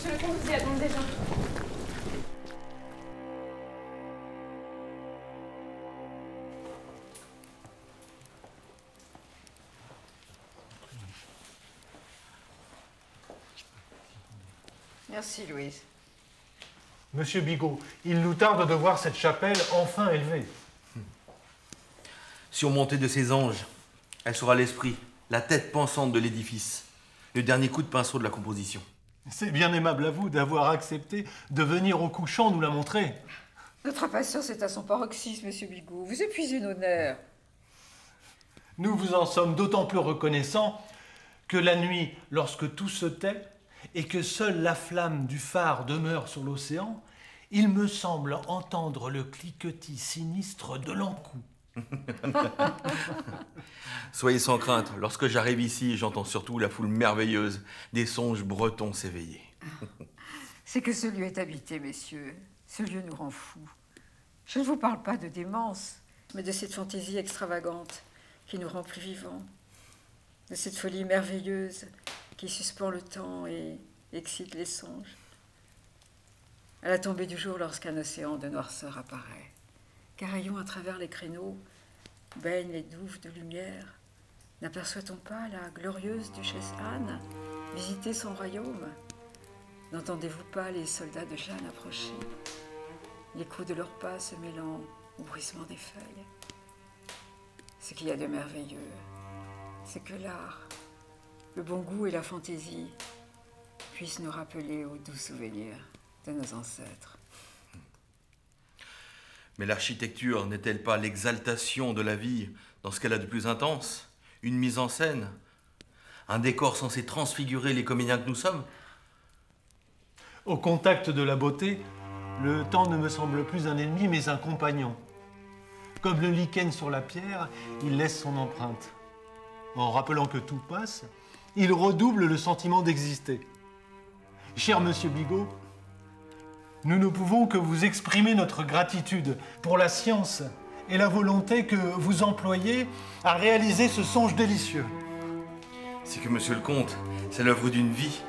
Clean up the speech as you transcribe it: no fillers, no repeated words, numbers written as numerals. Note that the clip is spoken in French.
monsieur le comte vous y attend déjà. Merci, Louise. Monsieur Bigot, il nous tarde de voir cette chapelle enfin élevée. Surmontée de ses anges, elle sera l'esprit, la tête pensante de l'édifice, le dernier coup de pinceau de la composition. C'est bien aimable à vous d'avoir accepté de venir au couchant nous la montrer. Notre impatience est à son paroxysme, monsieur Bigot. Vous épuisez nos nerfs. Nous vous en sommes d'autant plus reconnaissants que la nuit, lorsque tout se tait, et que seule la flamme du phare demeure sur l'océan, il me semble entendre le cliquetis sinistre de l'encou. Soyez sans crainte, lorsque j'arrive ici, j'entends surtout la foule merveilleuse des songes bretons s'éveiller. C'est que ce lieu est habité, messieurs. Ce lieu nous rend fous. Je ne vous parle pas de démence, mais de cette fantaisie extravagante qui nous rend plus vivants, de cette folie merveilleuse qui suspend le temps et excite les songes. À la tombée du jour, lorsqu'un océan de noirceur apparaît, qu'un rayon à travers les créneaux baigne les douves de lumière, n'aperçoit-on pas la glorieuse duchesse Anne visiter son royaume? N'entendez-vous pas les soldats de Jeanne approcher, l'écho de leurs pas se mêlant au bruissement des feuilles? Ce qu'il y a de merveilleux, c'est que l'art, le bon goût et la fantaisie puissent nous rappeler aux doux souvenirs de nos ancêtres. Mais l'architecture n'est-elle pas l'exaltation de la vie dans ce qu'elle a de plus intense? Une mise en scène? Un décor censé transfigurer les comédiens que nous sommes? Au contact de la beauté, le temps ne me semble plus un ennemi, mais un compagnon. Comme le lichen sur la pierre, il laisse son empreinte. En rappelant que tout passe, il redouble le sentiment d'exister. Cher monsieur Bigot, nous ne pouvons que vous exprimer notre gratitude pour la science et la volonté que vous employez à réaliser ce songe délicieux. C'est que, monsieur le comte, c'est l'œuvre d'une vie.